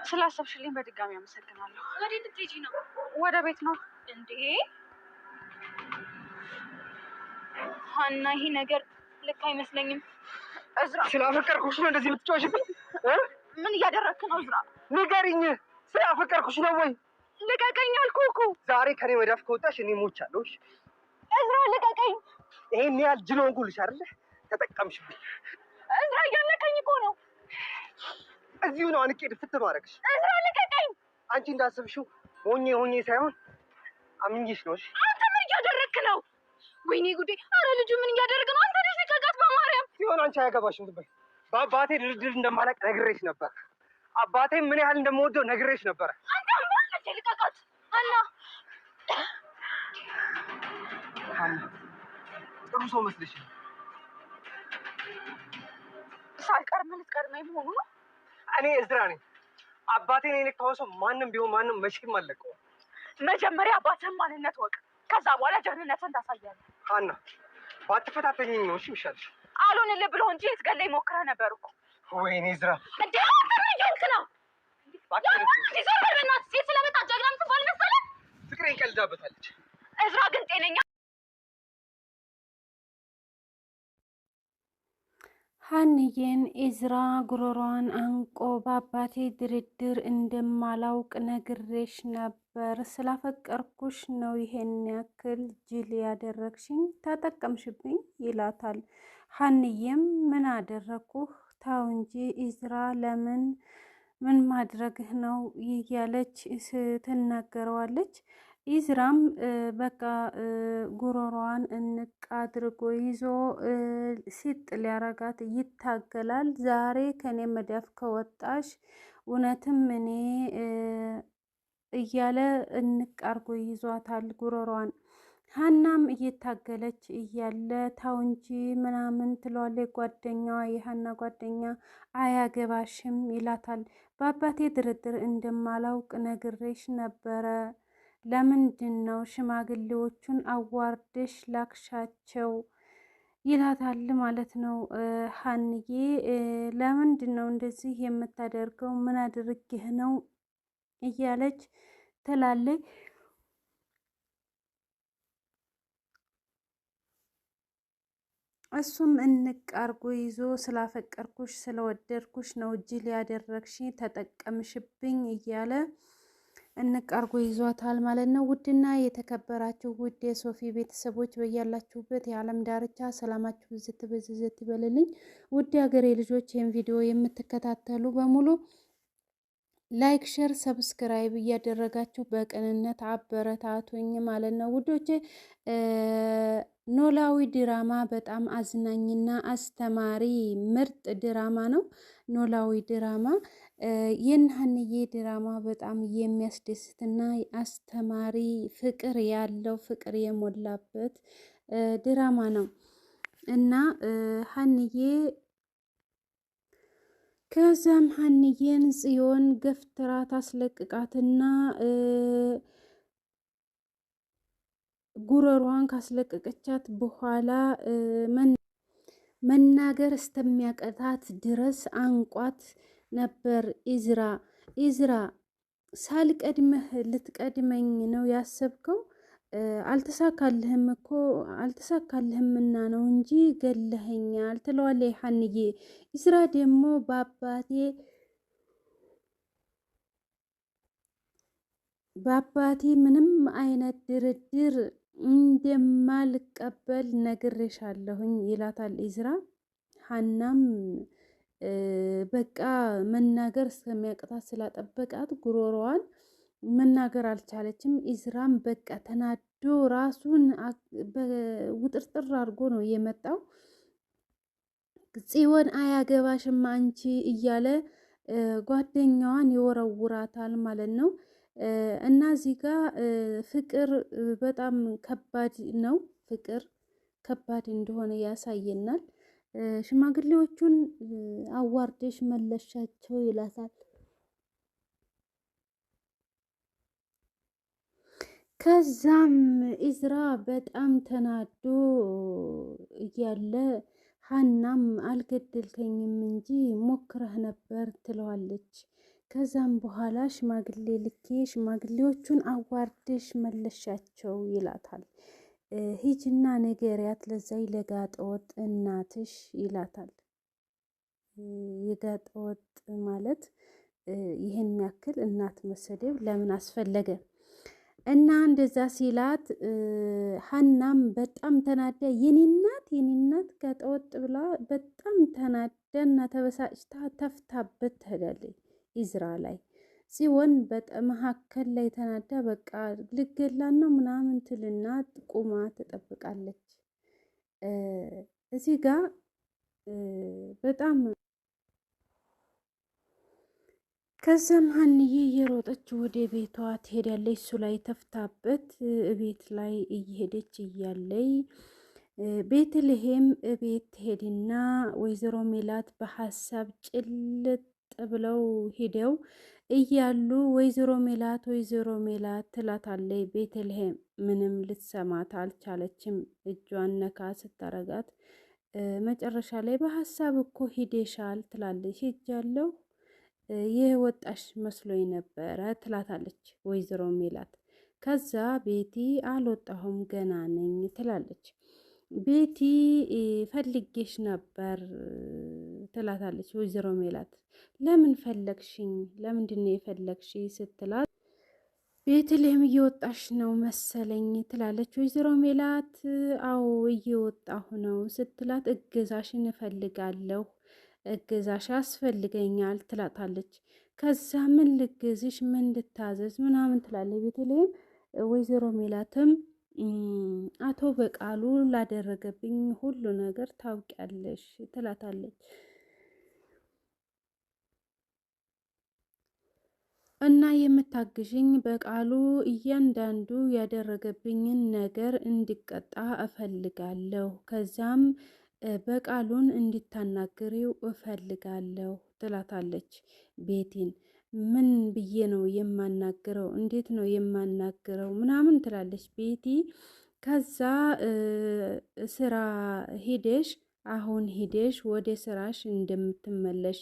ስላሰብሽልኝ በድጋሚ አመሰግናለሁ። ወዴት ልትሄጂ ነው? ወደ ቤት ነው። እንዴ ሀና፣ ይሄ ነገር ልክ አይመስለኝም። እዝራ፣ ስላፈቀርኩሽ ነው እንደዚህ የምትጫወሽብኝ? ምን እያደረግክ ነው እዝራ? ንገሪኝ፣ ስላፈቀርኩሽ ነው ወይ? ልቀቀኝ አልኩህ እኮ። ዛሬ ከኔ መዳፍ ከወጣሽ እኔ ሞቻለሁ። እዝራ ልቀቀኝ። ይሄን ያህል ጅል ሆንኩልሽ አይደለ? ተጠቀምሽብኝ። እዝራ እያነቀኝ እኮ ነው። እዚሁ ነው አንቄ ድፍት ማድረግሽ። እዝራ ልቀቀኝ። አንቺ እንዳሰብሽው ሆኜ ሳይሆን አምኜሽ ነው። አንተ ምን እያደረግክ ነው? ወይኔ ጉዴ! አረ ልጁ ምን እያደረግ ነው? አንተ ልጅ ልቀቃት በማርያም። ሲሆን አንቺ አያገባሽም። ትበይ። በአባቴ ድርድር እንደማላቅ ነግሬሽ ነበር። አባቴ ምን ያህል እንደምወደው ነግሬሽ ነበር። አንተ ማለት ልቀቃት። ሀና ጥሩ ሰው መስለሽ ሳልቀርም ልትቀድመኝ መሆኑ ነው? እኔ እዝራ ነኝ። አባቴን የነካው ሰው ማንም ቢሆን ማንም መቼም አልለቀውም። መጀመሪያ አባትህን ማንነት ወቅ፣ ከዛ በኋላ ጀግንነትን ታሳያለህ። ሀና ባትፈታተኝኝ ነው እሺ ይሻልሽ። አልሆንልህ ብሎ እንጂ ልትገለኝ ሞክረህ ነበር እኮ። ወይኔ እዝራ እንዴ! ምን እያልክ ነው? ሴት ስለመጣ ጀግና የምትባል መሰለህ? ፍቅሬን ቀልዳበታለች። እዝራ ግን ጤነኛ ሀንዬን ኢዝራ ጉሮሯን አንቆ በአባቴ ድርድር እንደማላውቅ ነግሬሽ ነበር፣ ስላፈቀርኩሽ ነው ይሄን ያክል ጅል ያደረግሽኝ፣ ተጠቀምሽብኝ ይላታል። ሀንዬም ምን አደረግኩህ? ተው እንጂ ኢዝራ፣ ምን ማድረግህ ነው እያለች ትናገረዋለች። ኢዝራም በቃ ጉሮሯን እንቅ አድርጎ ይዞ ሲጥ ሊያረጋት ይታገላል። ዛሬ ከኔ መዳፍ ከወጣሽ እውነትም እኔ እያለ እንቅ አርጎ ይዟታል ጉሮሯን። ሀናም እየታገለች እያለ ታው እንጂ ምናምን ትለዋለች። ጓደኛዋ የሀና ጓደኛ አያገባሽም ይላታል። በአባቴ ድርድር እንደማላውቅ ነግሬሽ ነበረ፣ ለምንድን ነው ሽማግሌዎቹን አዋርደሽ ላክሻቸው ይላታል ማለት ነው። ሀንዬ ለምንድን ነው እንደዚህ የምታደርገው? ምን አድርጌህ ነው እያለች ትላለች። እሱም እንቅ አርጎ ይዞ ስላፈቀርኩሽ ስለወደድኩሽ ነው ጅል ያደረግሽ፣ ተጠቀምሽብኝ እያለ እንቅ አርጎ ይዟታል ማለት ነው። ውድና የተከበራችሁ ውድ የሶፊ ቤተሰቦች በያላችሁበት የዓለም ዳርቻ ሰላማችሁ ዝት ይበልልኝ። ውድ ሀገሬ ልጆች ይህን ቪዲዮ የምትከታተሉ በሙሉ ላይክ፣ ሸር፣ ሰብስክራይብ እያደረጋችሁ በቅንነት አበረታቱኝ ማለት ነው ውዶቼ። ኖላዊ ድራማ በጣም አዝናኝና አስተማሪ ምርጥ ድራማ ነው። ኖላዊ ድራማ የሀንዬ ድራማ በጣም የሚያስደስትና አስተማሪ ፍቅር ያለው ፍቅር የሞላበት ድራማ ነው እና ሀንዬ ከዛም ሀንዬን ጽዮን ገፍትራ ታስለቅቃትና ጉረሯን ካስለቀቀቻት በኋላ መናገር እስተሚያቀታት ድረስ አንቋት ነበር። ኢዝራ ሳልቀድምህ ልትቀድመኝ ነው ያሰብከው? አልተሳካልህምና ነው እንጂ ገለኸኛል ትለዋለች ሀንዬ። ኢዝራ ደግሞ በአባቴ ምንም አይነት ድርድር እንደማልቀበል ነግሬሻለሁኝ ይላታል ኢዝራ። ሀናም በቃ መናገር እስከሚያቅታት ስላጠበቃት ጉሮሮዋን መናገር አልቻለችም። ኢዝራም በቃ ተናዶ ራሱን ውጥርጥር አድርጎ ነው የመጣው። ጽዮን አያገባሽም አንቺ እያለ ጓደኛዋን ይወረውራታል ማለት ነው። እና እዚህ ጋር ፍቅር በጣም ከባድ ነው። ፍቅር ከባድ እንደሆነ ያሳየናል። ሽማግሌዎቹን አዋርደሽ መለሻቸው ይላታል። ከዛም ኢዝራ በጣም ተናዶ እያለ ሀናም አልገደልከኝም እንጂ ሞክረህ ነበር ትለዋለች። ከዛም በኋላ ሽማግሌ ልኬ ሽማግሌዎቹን አዋርደሽ መለሻቸው ይላታል። ሂጅና ንገሪያት ለዛይ ለጋጠወጥ እናትሽ ይላታል። የጋጠወጥ ማለት ይህን ያክል እናት መሰደብ ለምን አስፈለገ? እና እንደዛ ሲላት ሀናም በጣም ተናዳ የኔ እናት ጋጠወጥ ብላ በጣም ተናዳና ተበሳጭታ ተፍታበት ትሄዳለች። ኢዝራ ላይ ጽዮን መካከል ላይ ተናዳ በቃ ልገላን ነው ምናምን ትልና ቁማ ትጠብቃለች። እዚህ ጋር በጣም ከዛም ሀንዬ እየሮጠች ወደ ቤቷ ትሄዳለች። እሱ ላይ ተፍታበት ቤት ላይ እየሄደች እያለይ ቤተልሔም ቤት ትሄድና ወይዘሮ ሜላት በሀሳብ ጭልጥ ብለው ሂደው እያሉ ወይዘሮ ሜላት ትላታለች። ቤተልሔም ምንም ልትሰማት አልቻለችም። እጇን ነካ ስታረጋት መጨረሻ ላይ በሀሳብ እኮ ሂደሻል ትላለች። ሂጃለሁ ይህ ወጣሽ መስሎኝ ነበረ ትላታለች ወይዘሮ ሜላት። ከዛ ቤቲ አልወጣሁም ገና ነኝ ትላለች። ቤቲ ፈልጌሽ ነበር ትላታለች ወይዘሮ ሜላት። ለምን ፈለግሽኝ? ለምንድን ነው የፈለግሽ ስትላት ቤተልሔም እየወጣሽ ነው መሰለኝ ትላለች ወይዘሮ ሜላት። አዎ እየወጣሁ ነው ስትላት እገዛሽን እፈልጋለሁ እገዛሽ ያስፈልገኛል ትላታለች። ከዛ ምን ልግዝሽ ምን ልታዘዝ ምናምን ትላለች ቤተልሔም። ወይዘሮ ሜላትም አቶ በቃሉ ላደረገብኝ ሁሉ ነገር ታውቂያለሽ ትላታለች። እና የምታግዥኝ በቃሉ እያንዳንዱ ያደረገብኝን ነገር እንዲቀጣ እፈልጋለሁ። ከዛም በቃሉን እንድታናግሪው እፈልጋለሁ ትላታለች ቤቲን። ምን ብዬ ነው የማናግረው? እንዴት ነው የማናግረው? ምናምን ትላለች ቤቲ። ከዛ ስራ ሂደሽ አሁን ሂደሽ ወደ ስራሽ እንደምትመለሽ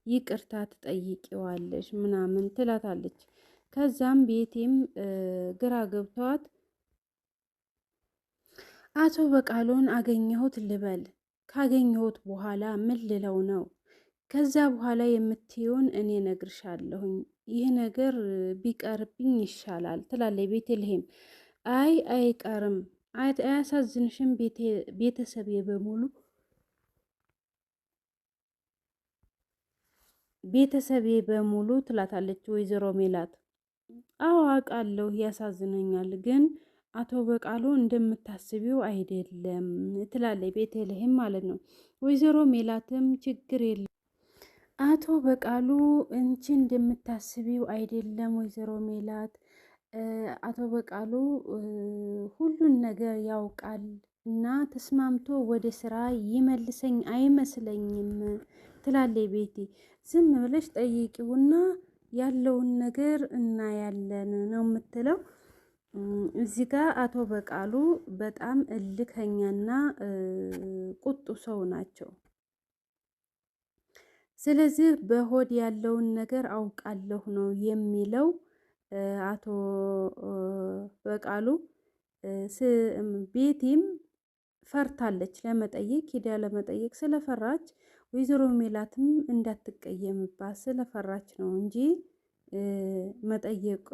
ይቅርታ ትጠይቂዋለሽ ምናምን ትላታለች። ከዛም ቤቲም ግራ ገብተዋት አቶ በቃሉን አገኘሁት ልበል? ካገኘሁት በኋላ ምን ልለው ነው? ከዛ በኋላ የምትይውን እኔ ነግርሻለሁኝ። ይህ ነገር ቢቀርብኝ ይሻላል ትላለች ቤተልሔም። አይ አይቀርም፣ አያሳዝንሽም? ቤተሰቤ በሙሉ ትላታለች ወይዘሮ ሜላት። አዎ አውቃለሁ ያሳዝነኛል፣ ግን አቶ በቃሉ እንደምታስቢው አይደለም ትላለች ቤተልሔም ማለት ነው። ወይዘሮ ሜላትም ችግር የለም አቶ በቃሉ እንቺ እንደምታስቢው አይደለም ወይዘሮ ሜላት፣ አቶ በቃሉ ሁሉን ነገር ያውቃል እና ተስማምቶ ወደ ስራ ይመልሰኝ አይመስለኝም ትላለች ቤቲ። ዝም ብለሽ ጠይቂውና ያለውን ነገር እናያለን ነው የምትለው። እዚህ ጋር አቶ በቃሉ በጣም እልከኛና ቁጡ ሰው ናቸው። ስለዚህ በሆድ ያለውን ነገር አውቃለሁ ነው የሚለው አቶ በቃሉ። ቤቲም ፈርታለች ለመጠየቅ ሂዳ ለመጠየቅ ስለፈራች ወይዘሮ ሜላትም እንዳትቀየምባት ስለፈራች ነው እንጂ መጠየቅ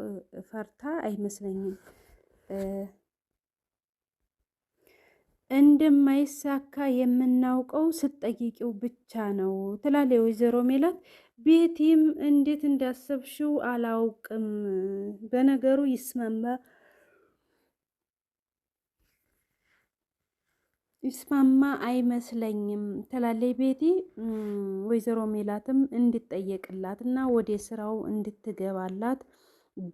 ፈርታ አይመስለኝም። እንደማይሳካ የምናውቀው ስትጠይቂው ብቻ ነው ትላለች ወይዘሮ ሜላት። ቤቲም እንዴት እንዳሰብሽው አላውቅም፣ በነገሩ ይስማማ አይመስለኝም ትላለች ቤቲ። ወይዘሮ ሜላትም እንድትጠየቅላት እና ወደ ስራው እንድትገባላት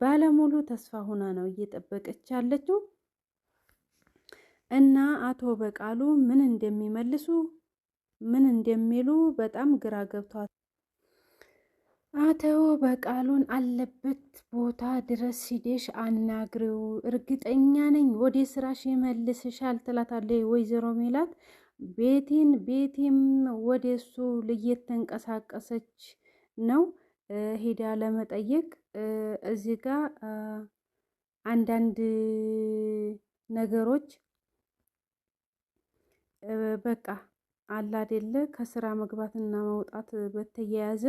ባለሙሉ ተስፋ ሆና ነው እየጠበቀች ያለችው። እና አቶ በቃሉ ምን እንደሚመልሱ ምን እንደሚሉ በጣም ግራ ገብቷል። አቶ በቃሉን አለበት ቦታ ድረስ ሂደሽ አናግሪው፣ እርግጠኛ ነኝ ወደ ስራሽ ይመልስሻል ትላታለች ወይዘሮ ሜላት ቤቲም ወደ እሱ እየተንቀሳቀሰች ነው። ሄዳ ለመጠየቅ እዚህ ጋር አንዳንድ ነገሮች በቃ አላ አይደለ ከስራ መግባትና መውጣት በተያያዘ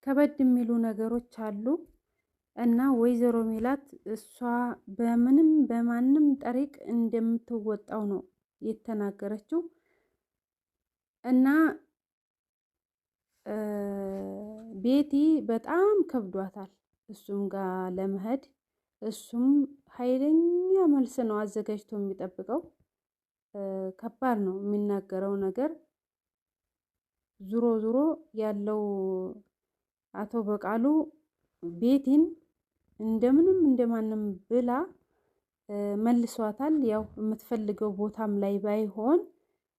ከበድ የሚሉ ነገሮች አሉ እና ወይዘሮ ሜላት እሷ በምንም በማንም ጠሪቅ እንደምትወጣው ነው የተናገረችው እና ቤቲ በጣም ከብዷታል እሱም ጋር ለመሄድ። እሱም ኃይለኛ መልስ ነው አዘጋጅቶ የሚጠብቀው። ከባድ ነው የሚናገረው ነገር። ዙሮ ዙሮ ያለው አቶ በቃሉ ቤቲን እንደምንም እንደማንም ብላ መልሷታል። ያው የምትፈልገው ቦታም ላይ ባይሆን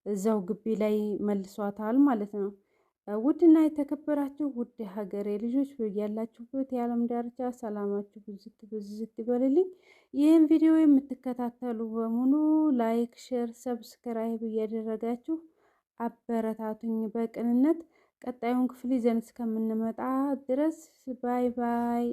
እዛው ግቢ ላይ መልሷታል ማለት ነው። ውድና የተከበራችሁ ውድ ሀገሬ ልጆች ያላችሁበት የዓለም ዳርቻ ሰላማችሁ ብዝት ብዝት ይበልልኝ። ይህን ቪዲዮ የምትከታተሉ በሙሉ ላይክ፣ ሼር፣ ሰብስክራይብ እያደረጋችሁ አበረታቱኝ በቅንነት። ቀጣዩን ክፍል ይዘን እስከምንመጣ ድረስ ባይ ባይ።